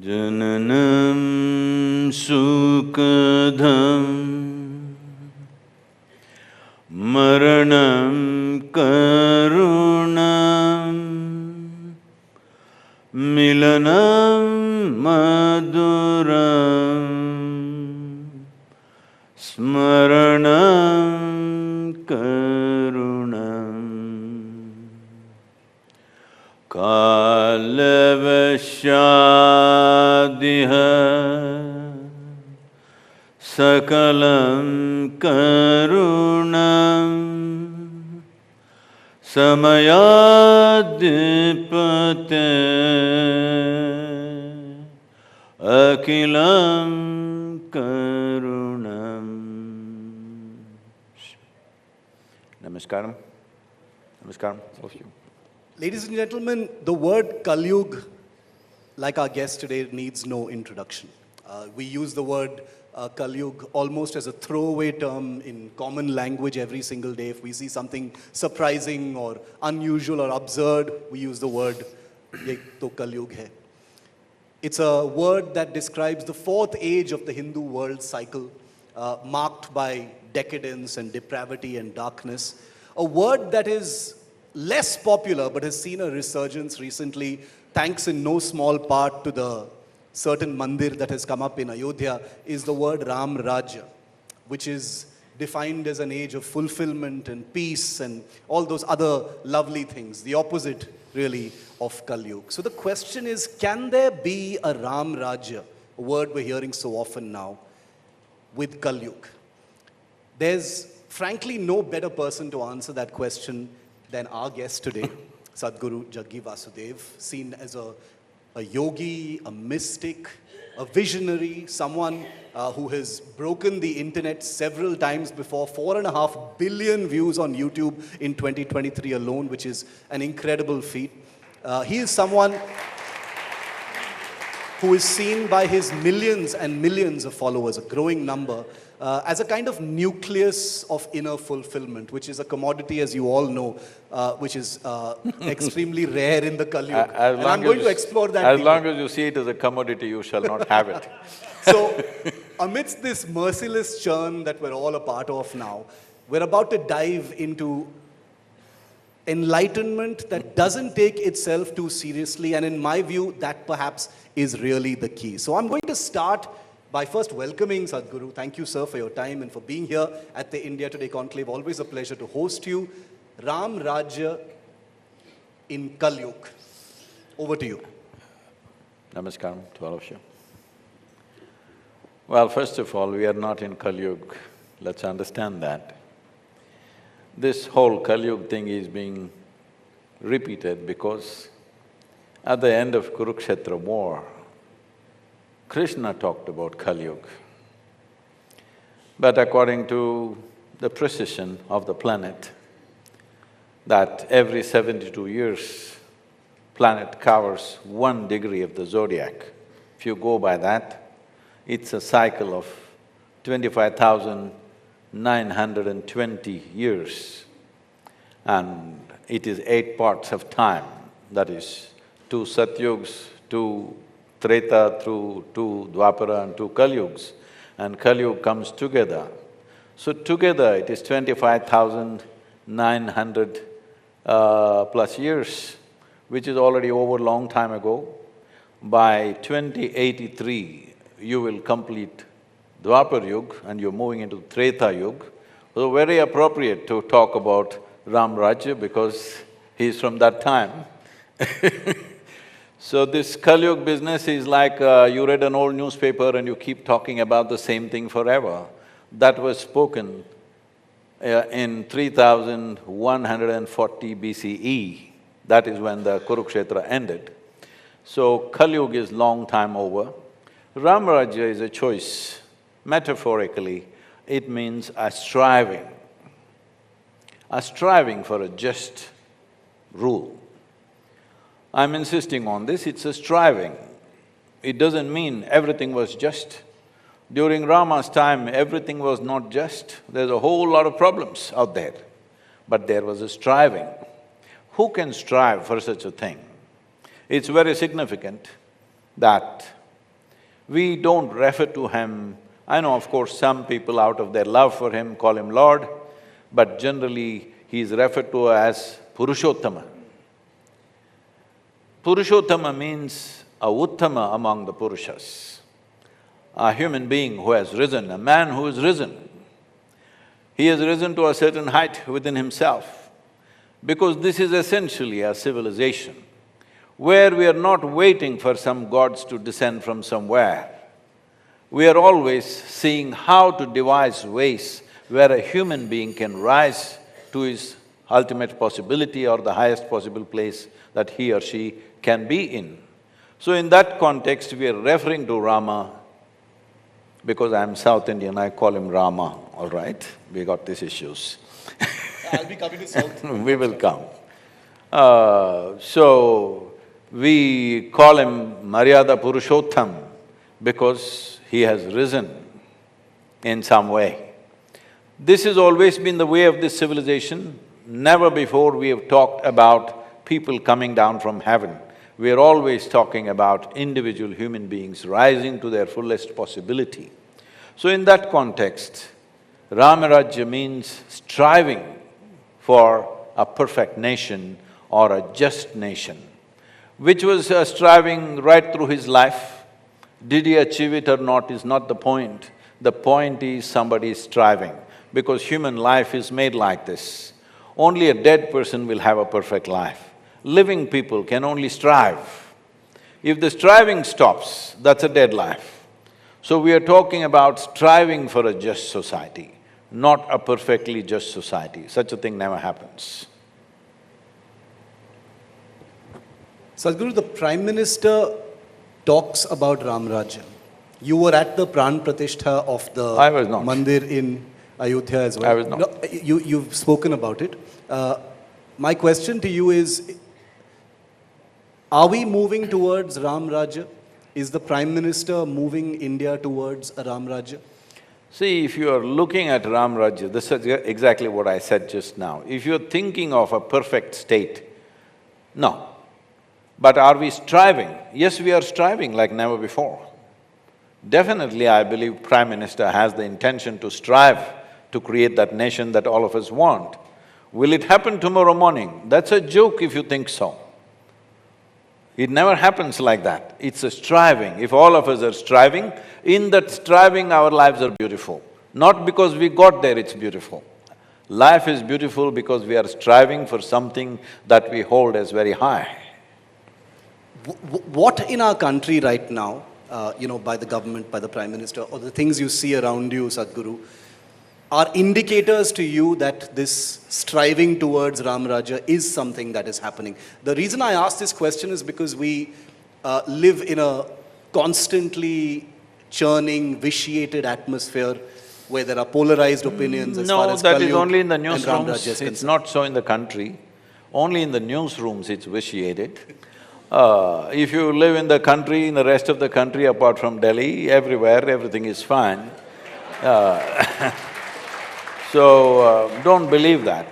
Jananam sukadham maranam karunam milanam maduram smaranam karunam kalavashadiha sakalam karunam samayadipate akilam karunam. Namaskaram. Namaskaram, all of you. Ladies and gentlemen, the word Kalyug, like our guest today, needs no introduction. We use the word Kalyug almost as a throwaway term in common language every single day. If we see something surprising or unusual or absurd, we use the word "Ye to Kalyug hai." It's a word that describes the fourth age of the Hindu world cycle, marked by decadence and depravity and darkness. A word that is less popular but has seen a resurgence recently, thanks in no small part to the certain mandir that has come up in Ayodhya, is the word Ram Rajya, which is defined as an age of fulfillment and peace and all those other lovely things, the opposite really of Kalyug. So the question is, can there be a Ram Rajya, a word we're hearing so often now, with Kalyug? There's frankly no better person to answer that question than our guest today, Sadhguru Jaggi Vasudev, seen as a yogi, a mystic, a visionary, someone who has broken the internet several times before, 4.5 billion views on YouTube in 2023 alone, which is an incredible feat. He is someone who is seen by his millions and millions of followers, a growing number, as a kind of nucleus of inner fulfillment, which is a commodity, as you all know, which is extremely rare in the Kalyug. And I'm going to explore that As deeper. long as you see it as a commodity, you shall not have it. So, amidst this merciless churn that we're all a part of now, we're about to dive into enlightenment that doesn't take itself too seriously, and in my view, that perhaps is really the key. So I'm going to start by first welcoming Sadhguru. Thank you, sir, for your time and for being here at the India Today Conclave. Always a pleasure to host you. Ram Rajya in Kalyug. Over to you. Namaskaram to all of you. Well, first of all, we are not in Kalyug. Let's understand that. This whole Kalyug thing is being repeated because at the end of Kurukshetra war, Krishna talked about Kalyug. But according to the precision of the planet, that every 72 years, planet covers 1 degree of the zodiac. If you go by that, it's a cycle of 25,920 years. And it is 8 parts of time, that is 2 Satyugs, 2 Treta through 2 Dwapara and 2 Kalyugs, and Kalyug comes together. So together it is 25,900 plus years, which is already over a long time ago. By 2083, you will complete Dwapar Yug and you're moving into Treta Yug. So very appropriate to talk about Ram Rajya because he's from that time. So this Kalyug business is like you read an old newspaper and you keep talking about the same thing forever. That was spoken in 3140 BCE. That is when the Kurukshetra ended. So Kalyug is long time over. Ram Rajya is a choice. Metaphorically, it means a striving for a just rule. I'm insisting on this, it's a striving. It doesn't mean everything was just. During Rama's time, everything was not just. There's a whole lot of problems out there. But there was a striving. Who can strive for such a thing? It's very significant that We don't refer to him… I know, of course, some people out of their love for him call him Lord, but generally he is referred to as Purushottama. Purushottama means a Uttama among the Purushas, a human being who has risen, a man who has risen. He has risen to a certain height within himself, because this is essentially a civilization where we are not waiting for some gods to descend from somewhere. We are always seeing how to devise ways where a human being can rise to his ultimate possibility or the highest possible place that he or she can be in. So in that context, we are referring to Rama. Because I'm South Indian, I call him Rama, all right? We got these issues. I'll be coming to South. We will come. So, we call him Maryada Purushottam because he has risen in some way. This has always been the way of this civilization. Never before we have talked about people coming down from heaven. We are always talking about individual human beings rising to their fullest possibility. So in that context, Ram Rajya means striving for a perfect nation or a just nation, which was striving right through his life. Did he achieve it or not is not the point. The point is somebody is striving, because human life is made like this. Only a dead person will have a perfect life. Living people can only strive. If the striving stops, that's a dead life. So we are talking about striving for a just society, not a perfectly just society. Such a thing never happens. Sadhguru, the Prime Minister talks about Ram Rajya. You were at the Pran Pratishtha of the I was not. Mandir in Ayodhya as well. I was not. No, you've spoken about it. My question to you is, are we moving towards Ram Rajya? Is the Prime Minister moving India towards a Ram Rajya? See, if you are looking at Ram Rajya, this is exactly what I said just now. If you're thinking of a perfect state, no. But are we striving? Yes, we are striving like never before. Definitely, I believe Prime Minister has the intention to strive to create that nation that all of us want. Will it happen tomorrow morning? That's a joke if you think so. It never happens like that. It's a striving. If all of us are striving, in that striving our lives are beautiful. Not because we got there, it's beautiful. Life is beautiful because we are striving for something that we hold as very high. What in our country right now, by the government, by the Prime Minister, or the things you see around you, Sadhguru, are indicators to you that this striving towards Ram Rajya is something that is happening? The reason I ask this question is because we live in a constantly churning, vitiated atmosphere where there are polarized opinions as far as No, that Kalyug is only in the and Ram Rajya newsrooms, is it's concerned. not so in the country. Only in the newsrooms it's vitiated. If you live in the country, in the rest of the country apart from Delhi, everywhere, everything is fine. So, don't believe that.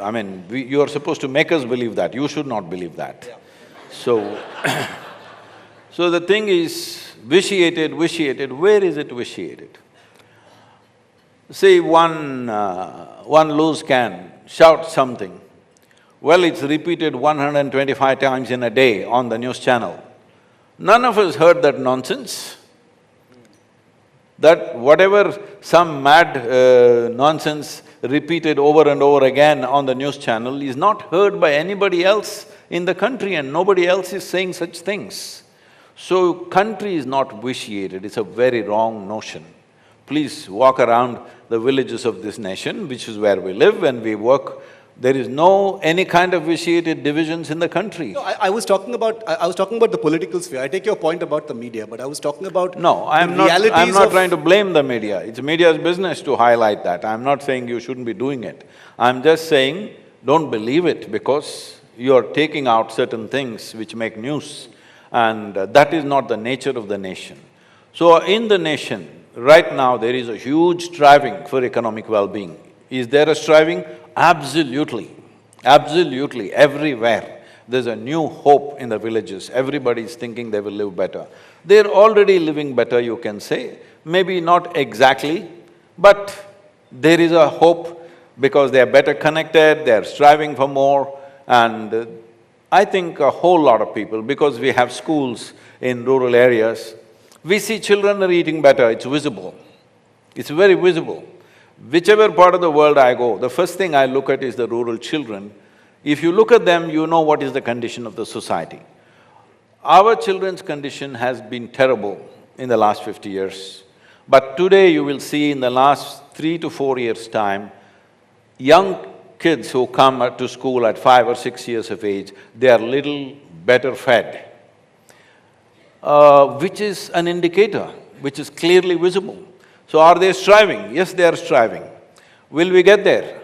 I mean, you are supposed to make us believe that, you should not believe that. Yeah. So, so the thing is vitiated, where is it vitiated? See, one loose can shout something, well, it's repeated 125 times in a day on the news channel. None of us heard that nonsense. That whatever some mad nonsense repeated over and over again on the news channel is not heard by anybody else in the country, and nobody else is saying such things. So, country is not vitiated, it's a very wrong notion. Please walk around the villages of this nation, which is where we live and we work. There is no any kind of vitiated divisions in the country. No, I was talking about the political sphere. I take your point about the media, but I was talking about No, I'm not trying to blame the media. It's media's business to highlight that. I'm not saying you shouldn't be doing it. I'm just saying, don't believe it because you're taking out certain things which make news, and that is not the nature of the nation. So in the nation, right now there is a huge striving for economic well-being. Is there a striving? Absolutely, absolutely, everywhere. There's a new hope in the villages, everybody is thinking they will live better. They're already living better, you can say. Maybe not exactly, but there is a hope because they are better connected, they are striving for more. And I think a whole lot of people, because we have schools in rural areas, we see children are eating better, it's visible. It's very visible. Whichever part of the world I go, the first thing I look at is the rural children. If you look at them, you know what is the condition of the society. Our children's condition has been terrible in the last 50 years. But today you will see in the last 3 to 4 years' time, young kids who come to school at 5 or 6 years of age, they are little better fed, which is an indicator, which is clearly visible. So are they striving? Yes, they are striving. Will we get there?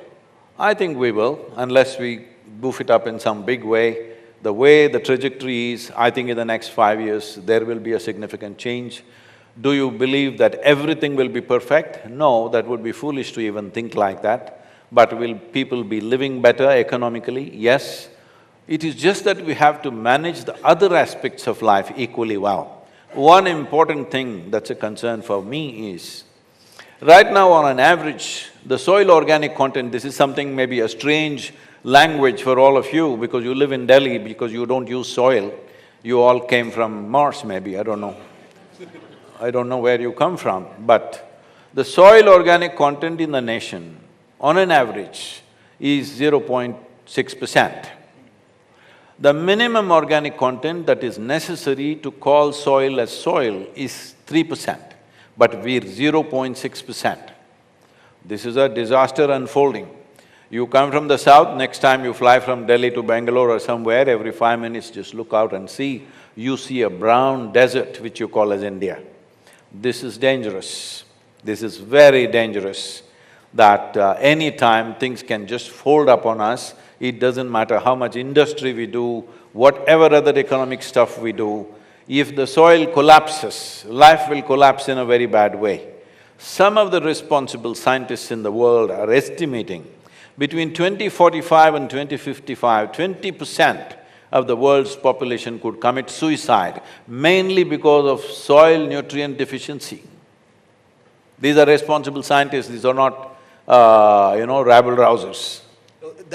I think we will, unless we goof it up in some big way. The way the trajectory is, I think in the next 5 years, there will be a significant change. Do you believe that everything will be perfect? No, that would be foolish to even think like that. But will people be living better economically? Yes. It is just that we have to manage the other aspects of life equally well. One important thing that's a concern for me is, right now on an average, the soil organic content, this is something maybe a strange language for all of you because you live in Delhi, because you don't use soil. You all came from Mars maybe, I don't know. I don't know where you come from, but the soil organic content in the nation, on an average, is 0.6%. The minimum organic content that is necessary to call soil as soil is 3%, but we're 0.6%. This is a disaster unfolding. You come from the south, next time you fly from Delhi to Bangalore or somewhere, every 5 minutes just look out and see, you see a brown desert which you call as India. This is dangerous. This is very dangerous, that any time things can just fold up on us. It doesn't matter how much industry we do, whatever other economic stuff we do, if the soil collapses, life will collapse in a very bad way. Some of the responsible scientists in the world are estimating between 2045 and 2055, 20% of the world's population could commit suicide, mainly because of soil nutrient deficiency. These are responsible scientists, these are not, rabble-rousers.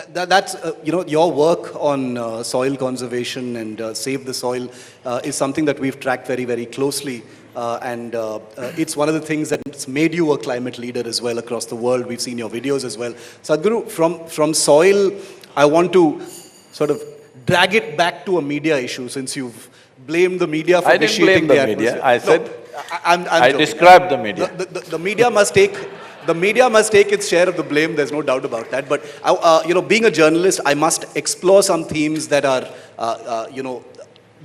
That's, your work on soil conservation and Save the Soil is something that we've tracked very, very closely. And it's one of the things that's made you a climate leader as well across the world. We've seen your videos as well. Sadhguru, from soil, I want to sort of drag it back to a media issue, since you've blamed the media for vitiating the atmosphere. I didn't blame the media, I said… I described the media. The media must take… The media must take its share of the blame, there's no doubt about that. But, being a journalist, I must explore some themes that are,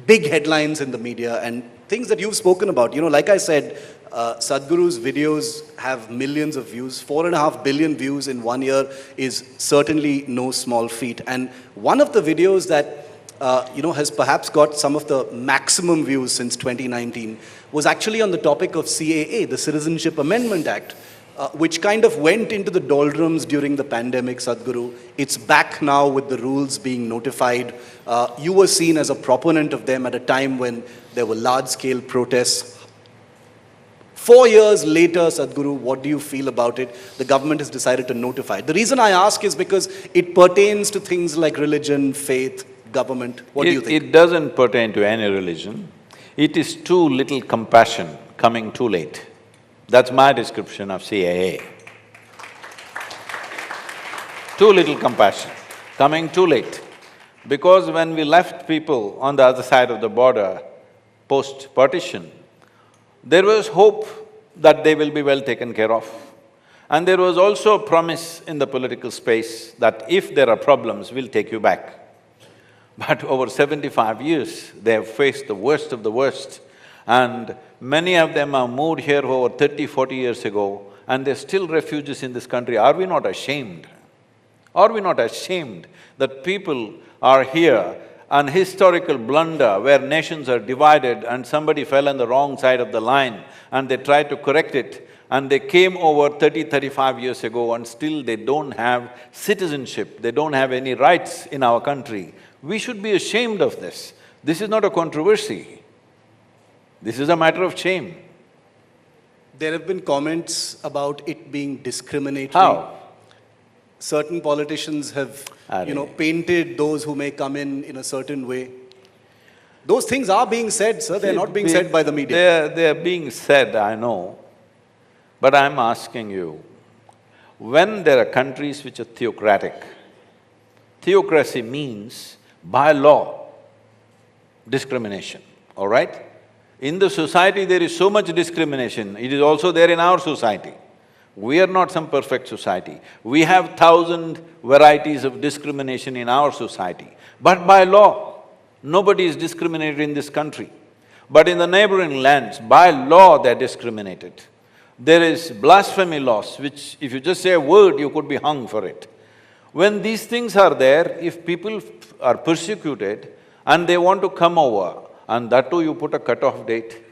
big headlines in the media and things that you've spoken about. Like I said, Sadhguru's videos have millions of views. 4.5 billion views in 1 year is certainly no small feat. And one of the videos that, has perhaps got some of the maximum views since 2019 was actually on the topic of CAA, the Citizenship Amendment Act, which kind of went into the doldrums during the pandemic, Sadhguru. It's back now with the rules being notified. You were seen as a proponent of them at a time when there were large-scale protests. 4 years later, Sadhguru, what do you feel about it? The government has decided to notify. The reason I ask is because it pertains to things like religion, faith, government. What do you think? It doesn't pertain to any religion. It is too little compassion coming too late. That's my description of CAA. Too little compassion, coming too late. Because when we left people on the other side of the border post-partition, there was hope that they will be well taken care of. And there was also a promise in the political space that if there are problems, we'll take you back. But over 75 years, they have faced the worst of the worst. And many of them are moved here over 30, 40 years ago, and they're still refugees in this country. Are we not ashamed? Are we not ashamed that people are here, an historical blunder where nations are divided and somebody fell on the wrong side of the line and they tried to correct it, and they came over 30, 35 years ago and still they don't have citizenship, they don't have any rights in our country. We should be ashamed of this. This is not a controversy. This is a matter of shame. There have been comments about it being discriminatory. How? Certain politicians have, painted those who may come in a certain way. Those things are being said, sir. They're not being said by the media. They're being said, I know. But I'm asking you, when there are countries which are theocratic, theocracy means, by law, discrimination, all right? In the society, there is so much discrimination, it is also there in our society. We are not some perfect society. We have 1,000 varieties of discrimination in our society. But by law, nobody is discriminated in this country. But in the neighboring lands, by law they're discriminated. There is blasphemy laws, which if you just say a word, you could be hung for it. When these things are there, if people are persecuted and they want to come over, and that too you put a cut-off date.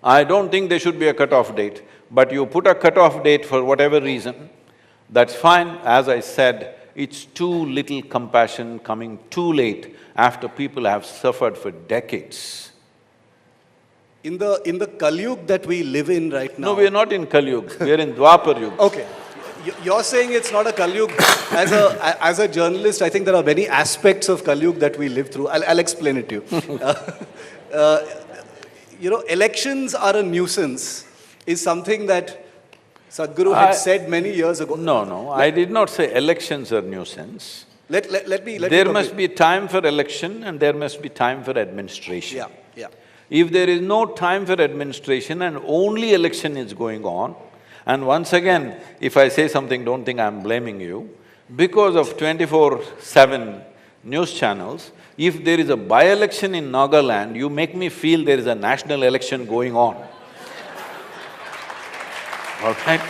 I don't think there should be a cut-off date, but you put a cut-off date for whatever reason, that's fine. As I said, it's too little compassion coming too late after people have suffered for decades. In the Kalyug that we live in right now… No, we are not in Kalyug, we are in Dwapar Yuga. Okay. You're saying it's not a Kalyug. As a journalist, I think there are many aspects of Kalyug that we live through. I'll explain it to you. Elections are a nuisance is something that Sadhguru had said many years ago. No, I did not say elections are nuisance. Let me There must be time for election and there must be time for administration. Yeah. If there is no time for administration and only election is going on, and once again, if I say something, don't think I'm blaming you, because of 24/7 news channels, if there is a by-election in Nagaland, you make me feel there is a national election going on. All right?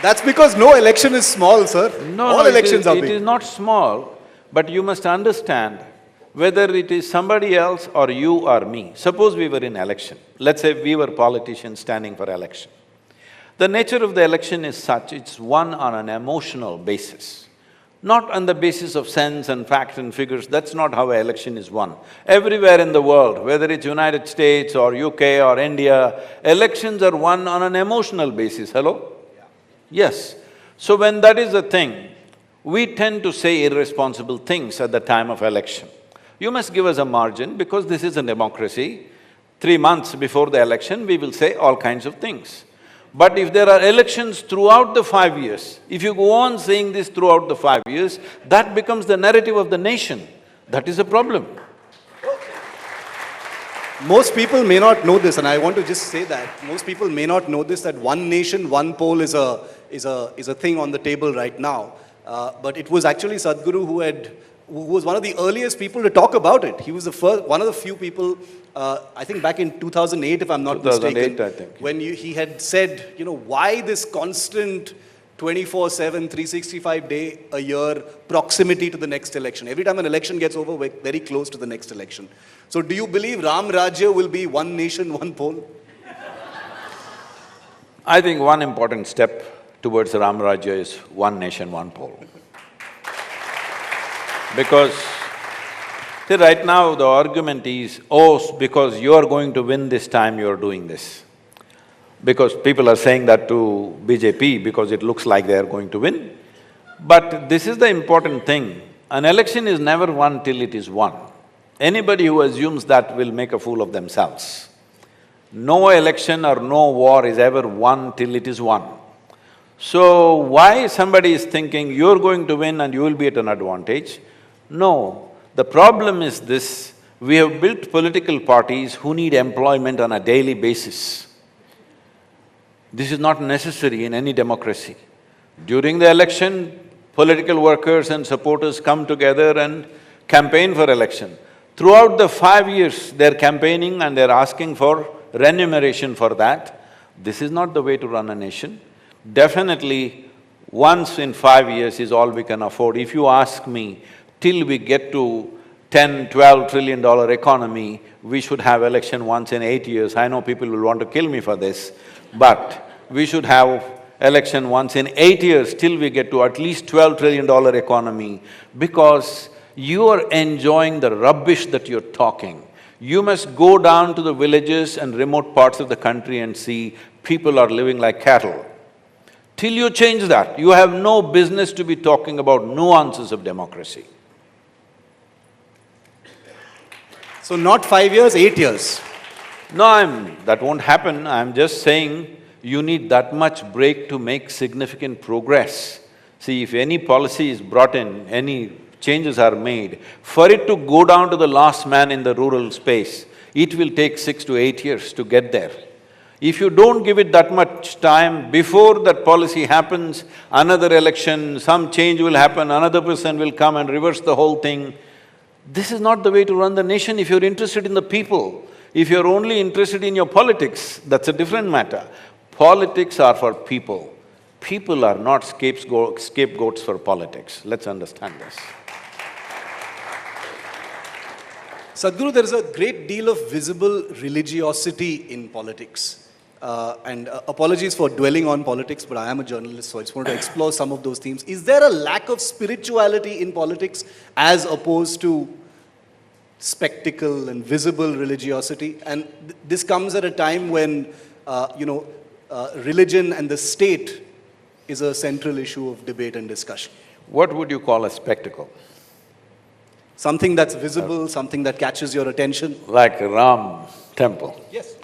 That's because no election is small, sir. All elections are big. It is not small, but you must understand whether it is somebody else or you or me. Suppose we were in election, let's say we were politicians standing for election. The nature of the election is such, it's won on an emotional basis, not on the basis of sense and fact and figures. That's not how an election is won. Everywhere in the world, whether it's United States or UK or India, elections are won on an emotional basis, hello? Yes. So when that is the thing, we tend to say irresponsible things at the time of election. You must give us a margin because this is a democracy. 3 months before the election, we will say all kinds of things. But if there are elections throughout the 5 years, if you go on saying this throughout the 5 years, that becomes the narrative of the nation. That is a problem. Most people may not know this, and I want to just say that, most people may not know this, that one nation, one poll is a thing on the table right now. But it was actually Sadhguru who was one of the earliest people to talk about it. He was the first, one of the few people, I think back in 2008, if I'm not mistaken, 2008, I think. when he had said, why this constant 24/7, 365-day-a-year proximity to the next election. Every time an election gets over, we're very close to the next election. So do you believe Ram Rajya will be one nation, one poll? I think one important step towards Ram Rajya is one nation, one poll. Because, see, right now the argument is, oh, because you are going to win this time, you are doing this. Because people are saying that to BJP because it looks like they are going to win. But this is the important thing, an election is never won till it is won. Anybody who assumes that will make a fool of themselves. No election or no war is ever won till it is won. So, why somebody is thinking you're going to win and you will be at an advantage? No, the problem is this, we have built political parties who need employment on a daily basis. This is not necessary in any democracy. During the election, political workers and supporters come together and campaign for election. Throughout the 5 years, they're campaigning and they're asking for remuneration for that. This is not the way to run a nation. Definitely, once in 5 years is all we can afford. If you ask me, till we get to $10, $12 trillion economy, we should have election once in 8 years. I know people will want to kill me for this, but we should have election once in 8 years till we get to at least $12 trillion economy, because you are enjoying the rubbish that you're talking. You must go down to the villages and remote parts of the country and see people are living like cattle. Till you change that, you have no business to be talking about nuances of democracy. So not 5 years, 8 years. No, that won't happen. I'm just saying you need that much break to make significant progress. See, if any policy is brought in, any changes are made, for it to go down to the last man in the rural space, it will take 6 to 8 years to get there. If you don't give it that much time, before that policy happens, another election, some change will happen, another person will come and reverse the whole thing. This is not the way to run the nation if you're interested in the people. If you're only interested in your politics, that's a different matter. Politics are for people. People are not scapegoats for politics. Let's understand this. Sadhguru, there is a great deal of visible religiosity in politics. Apologies for dwelling on politics, but I am a journalist, so I just want to explore some of those themes. Is there a lack of spirituality in politics as opposed to spectacle and visible religiosity? And this comes at a time when, religion and the state is a central issue of debate and discussion. What would you call a spectacle? Something that's visible, something that catches your attention. Like Ram temple. Yes.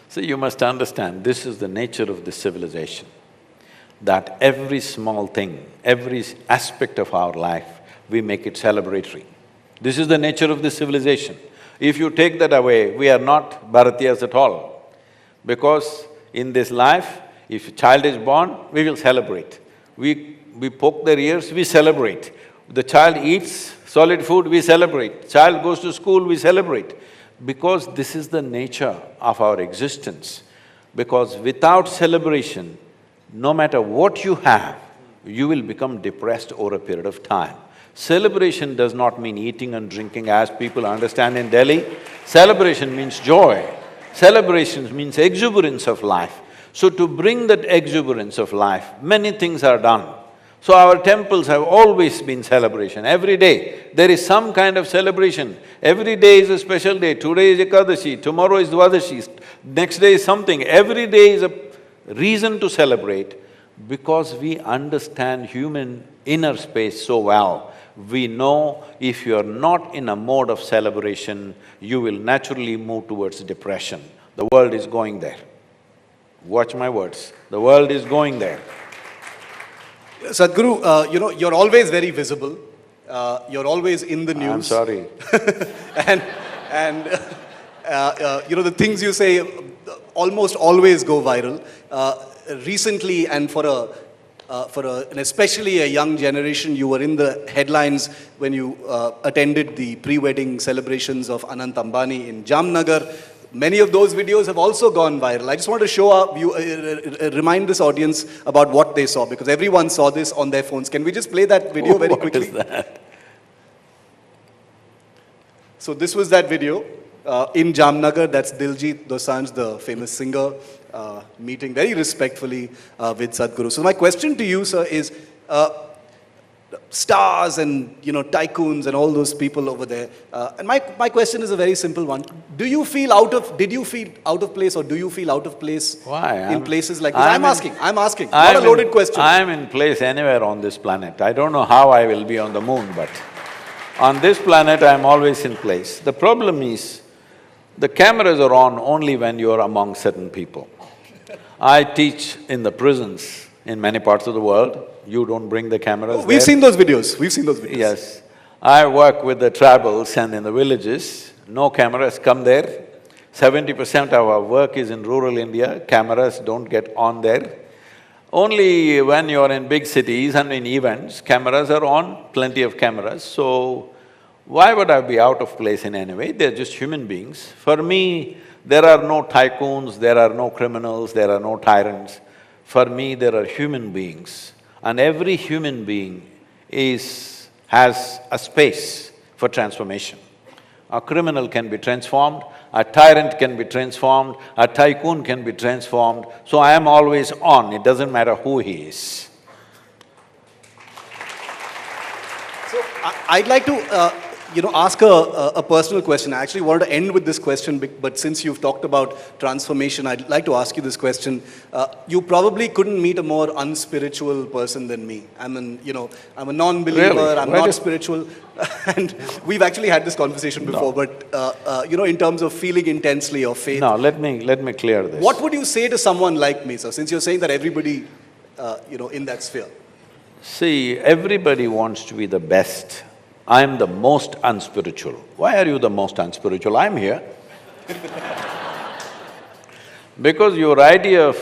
So you must understand, this is the nature of this civilization, that every small thing, every aspect of our life, we make it celebratory. This is the nature of this civilization. If you take that away, we are not Bharatiyas at all. Because in this life, if a child is born, we will celebrate. We poke their ears, we celebrate. The child eats solid food, we celebrate. Child goes to school, we celebrate. Because this is the nature of our existence. Because without celebration, no matter what you have, you will become depressed over a period of time. Celebration does not mean eating and drinking as people understand in Delhi. Celebration means joy. Celebration means exuberance of life. So to bring that exuberance of life, many things are done. So our temples have always been celebration. Every day, there is some kind of celebration. Every day is a special day. Today is Ekadashi, tomorrow is Dwadashi, next day is something. Every day is a reason to celebrate because we understand human inner space so well. We know if you're not in a mode of celebration, you will naturally move towards depression. The world is going there. Watch my words. The world is going there. Sadhguru, you're always very visible. You're always in the news. I'm sorry. The things you say almost always go viral. Recently, and for an especially a young generation, you were in the headlines when you attended the pre-wedding celebrations of Anant Ambani in Jamnagar. Many of those videos have also gone viral. I just want to show up, remind this audience about what they saw, because everyone saw this on their phones. Can we just play that video very quickly? What is that? So this was that video in Jamnagar. That's Diljit Dosanjh, the famous singer, meeting very respectfully with Sadhguru. So my question to you, sir, is stars and tycoons and all those people over there. And my question is a very simple one. Did you feel out of place, or do you feel out of place in places like this? I'm asking. Not a loaded question. I'm in place anywhere on this planet. I don't know how I will be on the moon, but on this planet I'm always in place. The problem is, the cameras are on only when you're among certain people. I teach in the prisons in many parts of the world. You don't bring the cameras We've seen those videos. We've seen those videos. Yes. I work with the tribals and in the villages, no cameras come there. 70% of our work is in rural India, cameras don't get on there. Only when you're in big cities and in events, cameras are on, plenty of cameras. So, why would I be out of place in any way? They're just human beings. For me, there are no tycoons, there are no criminals, there are no tyrants. For me, there are human beings. And every human being has a space for transformation. A criminal can be transformed, a tyrant can be transformed, a tycoon can be transformed. So I am always on, it doesn't matter who he is. So I'd like to ask a personal question. I actually wanted to end with this question, but since you've talked about transformation, I'd like to ask you this question. You probably couldn't meet a more unspiritual person than me. I'm a non-believer, Really? I'm not spiritual. And we've actually had this conversation before, but, in terms of feeling intensely or faith. No, let me clear this. What would you say to someone like me, sir, since you're saying that everybody, in that sphere? See, everybody wants to be the best. I am the most unspiritual. Why are you the most unspiritual? I'm here. Because your idea of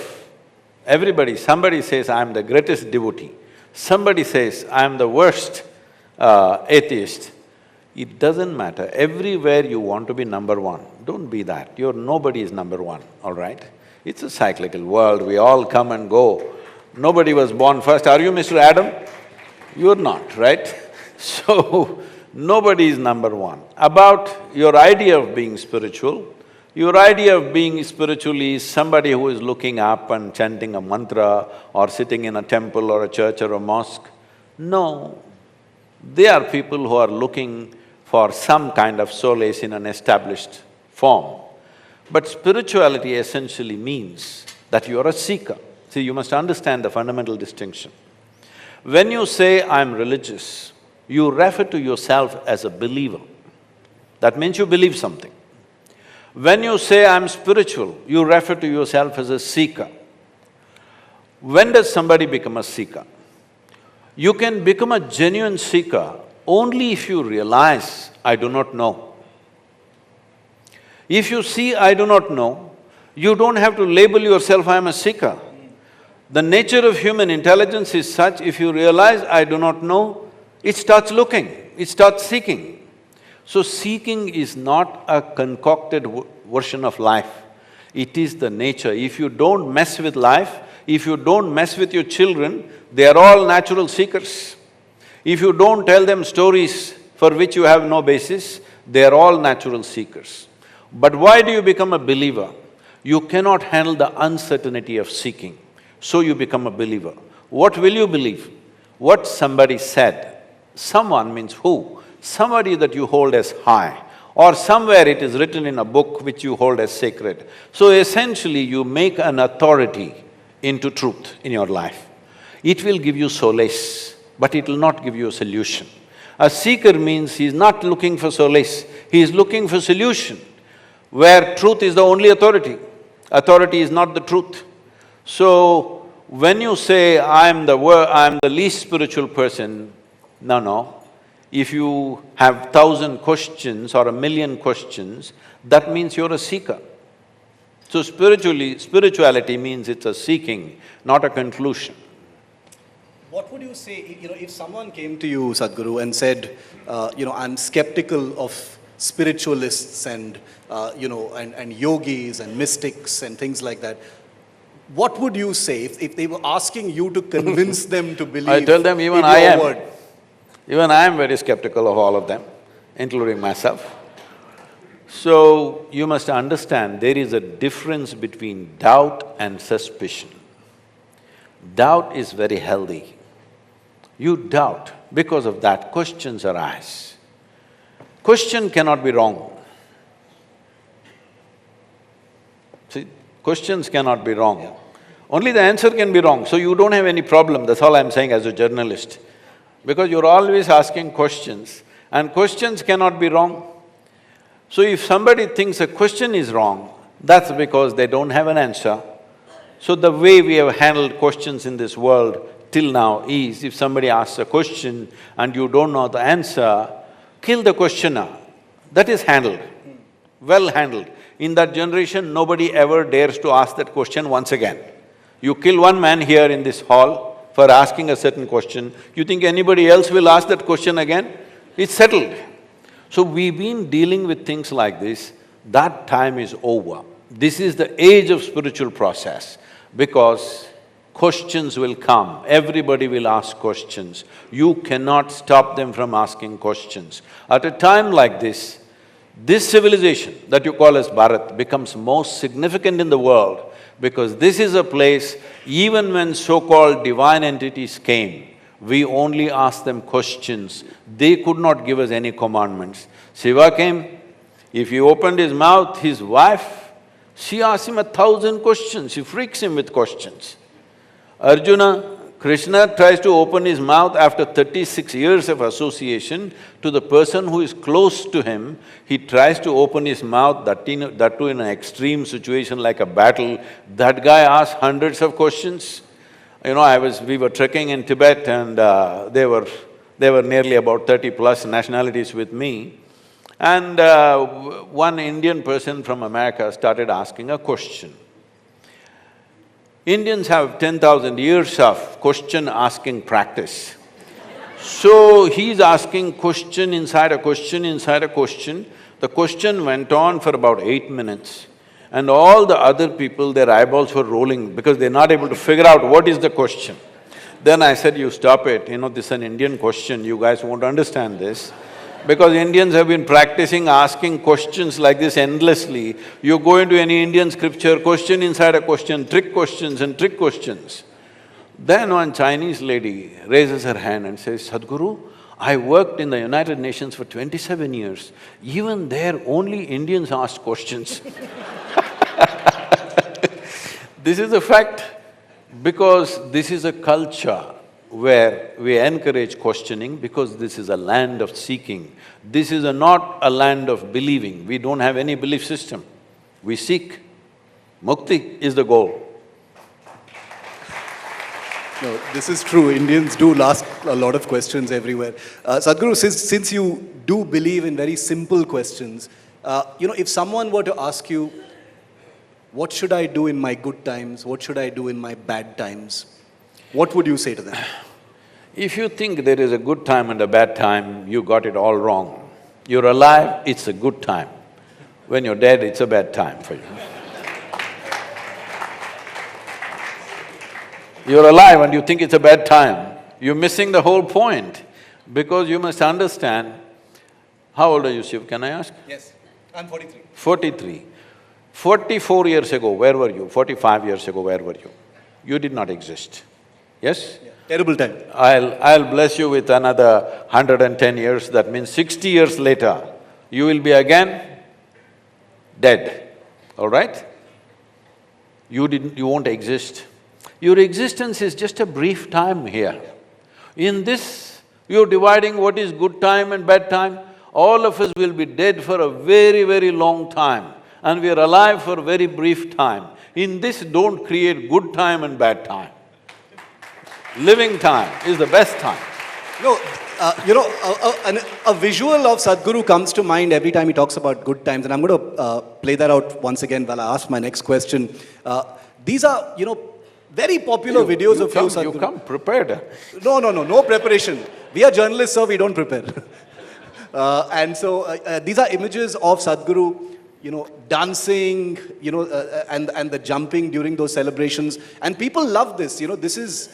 somebody says, I'm the greatest devotee, somebody says, I'm the worst atheist. It doesn't matter. Everywhere you want to be number one, don't be that. Nobody is number one, all right? It's a cyclical world, we all come and go. Nobody was born first. Are you Mr. Adam? You're not, right? So, nobody is number one. About your idea of being spiritual, your idea of being spiritual is somebody who is looking up and chanting a mantra or sitting in a temple or a church or a mosque. No, they are people who are looking for some kind of solace in an established form. But spirituality essentially means that you are a seeker. See, you must understand the fundamental distinction. When you say, I'm religious, you refer to yourself as a believer. That means you believe something. When you say, I'm spiritual, you refer to yourself as a seeker. When does somebody become a seeker? You can become a genuine seeker only if you realize, I do not know. If you see, I do not know, you don't have to label yourself, I am a seeker. The nature of human intelligence is such, if you realize, I do not know, it starts looking, it starts seeking. So seeking is not a concocted version of life, it is the nature. If you don't mess with life, if you don't mess with your children, they are all natural seekers. If you don't tell them stories for which you have no basis, they are all natural seekers. But why do you become a believer? You cannot handle the uncertainty of seeking, so you become a believer. What will you believe? What somebody said. Someone means who? Somebody that you hold as high, or somewhere it is written in a book which you hold as sacred. So essentially you make an authority into truth in your life. It will give you solace, but it will not give you a solution. A seeker means he is not looking for solace, he is looking for solution, where truth is the only authority. Authority is not the truth. So, when you say, I'm the least spiritual person, no. If you have 1,000 questions or 1,000,000 questions, that means you're a seeker. So spirituality means it's a seeking, not a conclusion. What would you say, if someone came to you, Sadhguru, and said, I'm skeptical of spiritualists and yogis and mystics and things like that, what would you say if they were asking you to convince them to believe? I tell them even in I your am. word? Even I am very skeptical of all of them, including myself. So, you must understand there is a difference between doubt and suspicion. Doubt is very healthy. You doubt, because of that questions arise. Question cannot be wrong. See, questions cannot be wrong. Only the answer can be wrong, so you don't have any problem, that's all I'm saying as a journalist. Because you're always asking questions, and questions cannot be wrong. So if somebody thinks a question is wrong, that's because they don't have an answer. So the way we have handled questions in this world till now is, if somebody asks a question and you don't know the answer, kill the questioner. That is handled, well handled. In that generation, nobody ever dares to ask that question once again. You kill one man here in this hall for asking a certain question, you think anybody else will ask that question again? It's settled. So we've been dealing with things like this, that time is over. This is the age of spiritual process, because questions will come, everybody will ask questions. You cannot stop them from asking questions. At a time like this civilization that you call as Bharat becomes most significant in the world, because this is a place, even when so-called divine entities came, We only asked them questions. They could not give us any commandments. Shiva came, if he opened his mouth, his wife, she asked him 1,000 questions, she freaks him with questions. Arjuna, Krishna tries to open his mouth after 36 years of association to the person who is close to him. He tries to open his mouth, that too in an extreme situation like a battle. That guy asked hundreds of questions. You know, we were trekking in Tibet and there were nearly about 30 plus nationalities with me. And one Indian person from America started asking a question. Indians have 10,000 years of question-asking practice. So he's asking question inside a question inside a question. The question went on for about 8 minutes. And all the other people, their eyeballs were rolling because they're not able to figure out what is the question. Then I said, you stop it, you know, this is an Indian question, you guys won't understand this. Because Indians have been practicing asking questions like this endlessly. You go into any Indian scripture, question inside a question, trick questions and trick questions. Then one Chinese lady raises her hand and says, Sadhguru, I worked in the United Nations for 27 years. Even there, only Indians asked questions. This is a fact because this is a culture where we encourage questioning because this is a land of seeking. This is not a land of believing. We don't have any belief system. We seek. Mukti is the goal. No, this is true. Indians do ask a lot of questions everywhere. Sadhguru, since you do believe in very simple questions, if someone were to ask you, what should I do in my good times? What should I do in my bad times? What would you say to them? If you think there is a good time and a bad time, you got it all wrong. You're alive, it's a good time. When you're dead, it's a bad time for you. You're alive and you think it's a bad time, you're missing the whole point. Because you must understand… How old are you, Shiv, can I ask? Yes, I'm 43. 43. 44 years ago, where were you? 45 years ago, where were you? You did not exist. Yes? Yeah. Terrible time. I'll bless you with another 110 years, that means 60 years later, you will be again dead, all right? You won't exist. Your existence is just a brief time here. In this, you're dividing what is good time and bad time. All of us will be dead for a very, very long time and we are alive for a very brief time. In this, don't create good time and bad time. Living time is the best time. No, a visual of Sadhguru comes to mind every time he talks about good times, and I'm going to play that out once again while I ask my next question. These are, very popular videos of you, Sadhguru. You come prepared. No preparation. We are journalists, so we don't prepare. And so these are images of Sadhguru, dancing, and the jumping during those celebrations. And people love this, this is…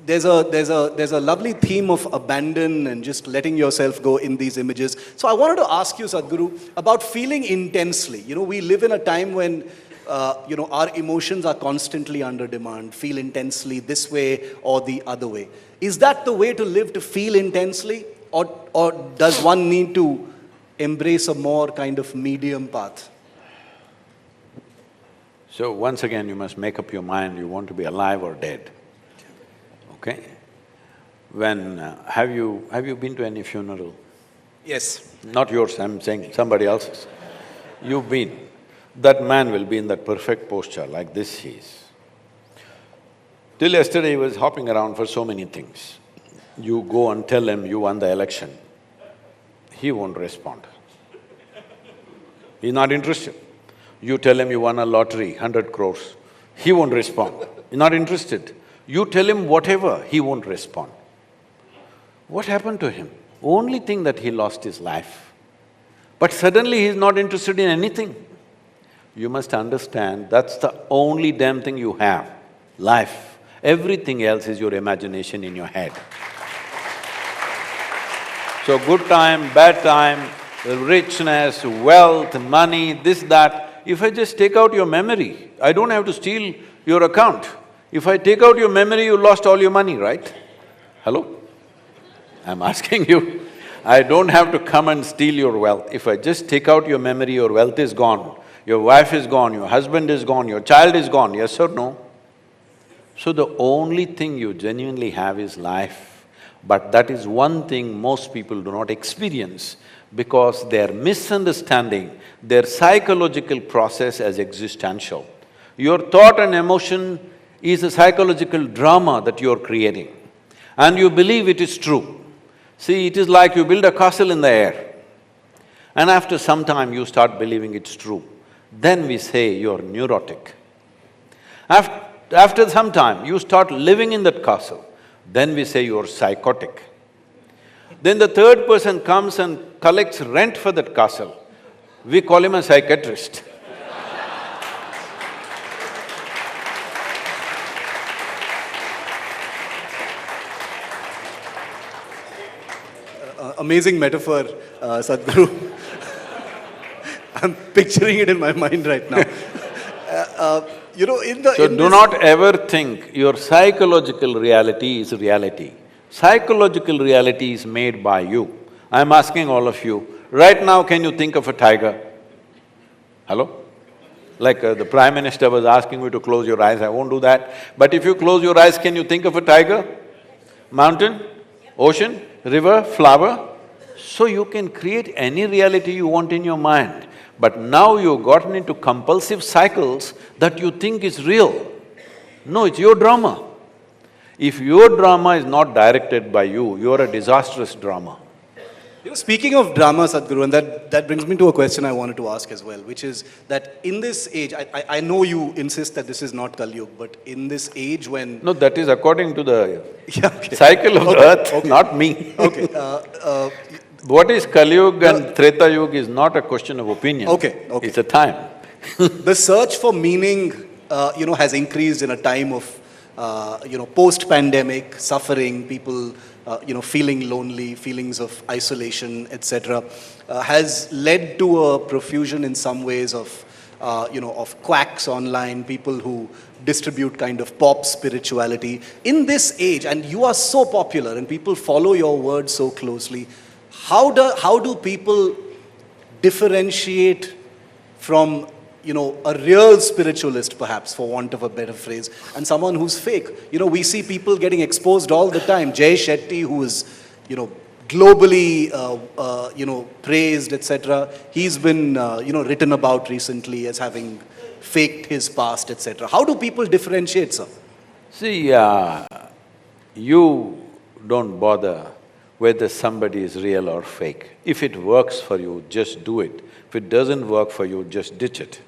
There's a lovely theme of abandon and just letting yourself go in these images. So I wanted to ask you, Sadhguru, about feeling intensely. We live in a time when, our emotions are constantly under demand, feel intensely this way or the other way. Is that the way to live, to feel intensely? Or does one need to embrace a more kind of medium path? So once again, you must make up your mind, you want to be alive or dead. Okay? Have you been to any funeral? Yes. Not yours, I'm saying somebody else's. You've been. That man will be in that perfect posture, like this he is. Till yesterday he was hopping around for so many things. You go and tell him you won the election, he won't respond. He's not interested. You tell him you won a lottery, 100 crores, he won't respond. He's not interested. You tell him whatever, he won't respond. What happened to him? Only thing that he lost his life. But suddenly he's not interested in anything. You must understand, that's the only damn thing you have, life. Everything else is your imagination in your head. So good time, bad time, richness, wealth, money, this, that, if I just take out your memory, I don't have to steal your account. If I take out your memory, you lost all your money, right? Hello? I'm asking you. I don't have to come and steal your wealth. If I just take out your memory, your wealth is gone, your wife is gone, your husband is gone, your child is gone, yes or no? So the only thing you genuinely have is life. But that is one thing most people do not experience because they are misunderstanding their psychological process as existential. Your thought and emotion is a psychological drama that you are creating and you believe it is true. See, it is like you build a castle in the air and after some time you start believing it's true. Then we say you're neurotic. After some time, you start living in that castle, then we say you're psychotic. Then the third person comes and collects rent for that castle, we call him a psychiatrist. Amazing metaphor, Sadhguru. I'm picturing it in my mind right now. You know, So do not ever think your psychological reality is reality. Psychological reality is made by you. I'm asking all of you, right now can you think of a tiger? Hello? Like the Prime Minister was asking me to close your eyes, I won't do that. But if you close your eyes, can you think of a tiger? Mountain? Ocean? River? Flower? So you can create any reality you want in your mind. But now you've gotten into compulsive cycles that you think is real. No, it's your drama. If your drama is not directed by you, you're a disastrous drama. You know, speaking of drama, Sadhguru, and that brings me to a question I wanted to ask as well, which is that in this age, I know you insist that this is not Kalyug, but in this age when… No, that is according to the Yeah, okay. cycle of the earth, not me. Okay, What is Kalyug and Treta Yuga is not a question of opinion. Okay. It's a time. the search for meaning, you know, has increased in a time of, you know, post-pandemic suffering, people, you know, feeling lonely, feelings of isolation, etc., has led to a profusion in some ways of, you know, of quacks online, people who distribute kind of pop spirituality. In this age, and you are so popular and people follow your words so closely, how do people differentiate from, you know, a real spiritualist perhaps, for want of a better phrase, and someone who's fake? You know, we see people getting exposed all the time. Jay Shetty, who is, you know, globally, you know, praised, etc. He's been, you know, written about recently as having faked his past, etc. How do people differentiate, sir? See, you don't bother whether somebody is real or fake. If it works for you, just do it. If it doesn't work for you, just ditch it.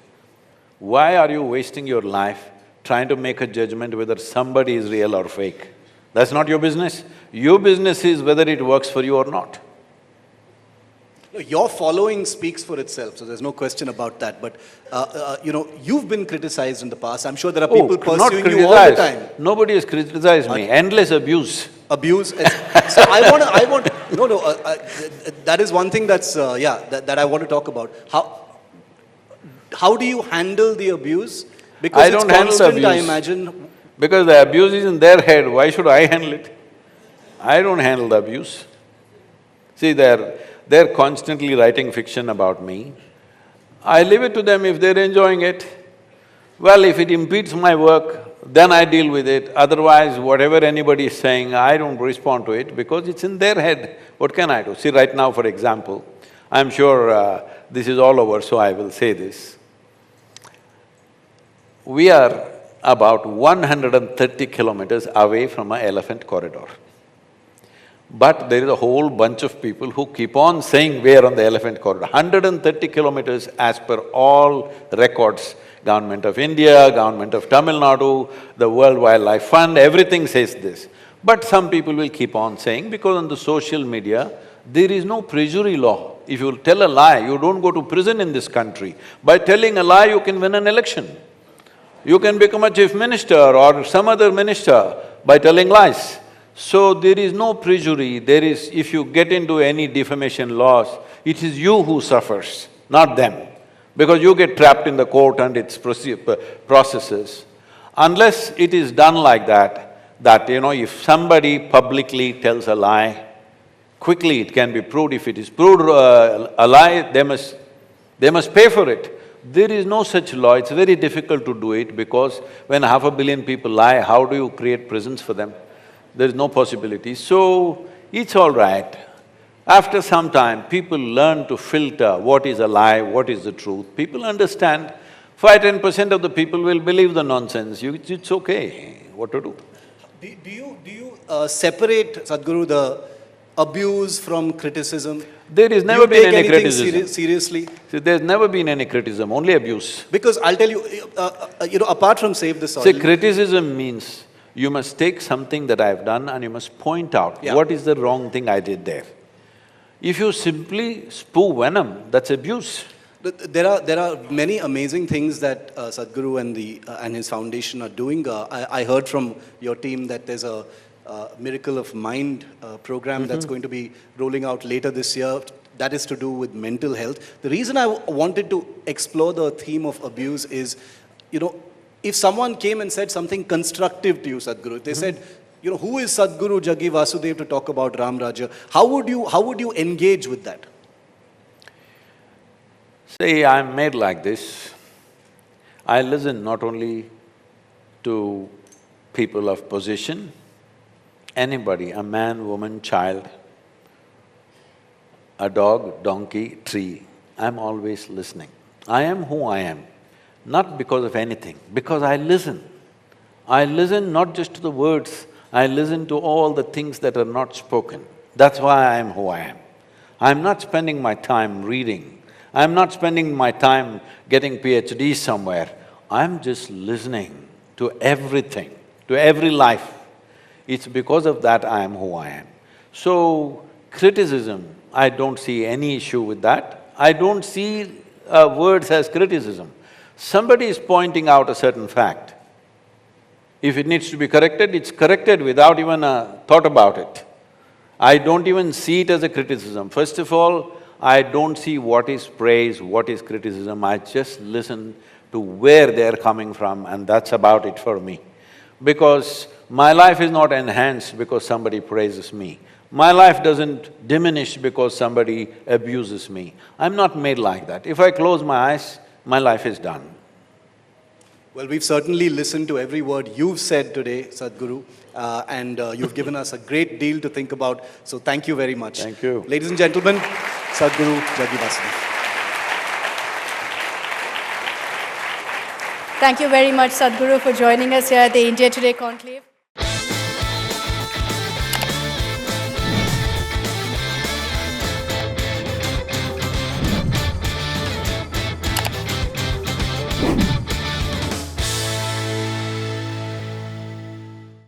Why are you wasting your life trying to make a judgment whether somebody is real or fake? That's not your business. Your business is whether it works for you or not. Your following speaks for itself, so there's no question about that. But, you know, you've been criticized in the past. I'm sure there are people pursuing you all the time. Nobody has criticized me. Endless abuse. Abuse. So that is one thing that's, that I want to talk about. How do you handle the abuse? Because I don't handle the abuse. I imagine. Because the abuse is in their head, why should I handle it? I don't handle the abuse. See, they're constantly writing fiction about me. I leave it to them if they're enjoying it. Well, if it impedes my work, then I deal with it. Otherwise, whatever anybody is saying, I don't respond to it because it's in their head. What can I do? See, right now, for example, I'm sure this is all over, so I will say this. We are about 130 kilometers away from an elephant corridor. But there is a whole bunch of people who keep on saying we're on the elephant corridor. 130 kilometers as per all records, Government of India, Government of Tamil Nadu, the World Wildlife Fund, everything says this. But some people will keep on saying, because on the social media, there is no perjury law. If you tell a lie, you don't go to prison in this country. By telling a lie, you can win an election. You can become a chief minister or some other minister by telling lies. So there is no perjury, if you get into any defamation laws, it is you who suffers, not them, because you get trapped in the court and its processes. Unless it is done like that, that, if somebody publicly tells a lie, quickly it can be proved. If it is proved a lie, they must pay for it. There is no such law. It's very difficult to do it because when 500 million people lie, how do you create prisons for them? There is no possibility. So, it's all right. After some time, people learn to filter what is a lie, what is the truth. People understand. 5–10% of the people will believe the nonsense. It's okay. What to do? Do you separate, Sadhguru, the abuse from criticism? There has never been any criticism. Seriously? See, there's never been any criticism, only abuse. Because I'll tell you, apart from Save the Soil… See, criticism means you must take something that I've done and you must point out what is the wrong thing I did there. If you simply spew venom, that's abuse. There are many amazing things that Sadhguru and his foundation are doing. I heard from your team that there's a Miracle of Mind program that's going to be rolling out later this year. That is to do with mental health. The reason I wanted to explore the theme of abuse is, if someone came and said something constructive to you, Sadhguru, they said, who is Sadhguru Jaggi Vasudev to talk about Ram Rajya? How would you engage with that? See, I'm made like this. I listen not only to people of position, anybody, a man, woman, child, a dog, donkey, tree, I'm always listening. I am who I am, not because of anything, because I listen. I listen not just to the words, I listen to all the things that are not spoken. That's why I am who I am. I'm not spending my time reading. I'm not spending my time getting PhD somewhere. I'm just listening to everything, to every life. It's because of that I am who I am. So, criticism, I don't see any issue with that. I don't see words as criticism. Somebody is pointing out a certain fact. If it needs to be corrected, it's corrected without even a thought about it. I don't even see it as a criticism. First of all, I don't see what is praise, what is criticism, I just listen to where they're coming from and that's about it for me. Because my life is not enhanced because somebody praises me. My life doesn't diminish because somebody abuses me. I'm not made like that. If I close my eyes, my life is done. Well, we've certainly listened to every word you've said today, Sadhguru, and you've given us a great deal to think about, so thank you very much. Thank you. Ladies and gentlemen, Sadhguru Jaggi Vasudev. Thank you very much, Sadhguru, for joining us here at the India Today Conclave.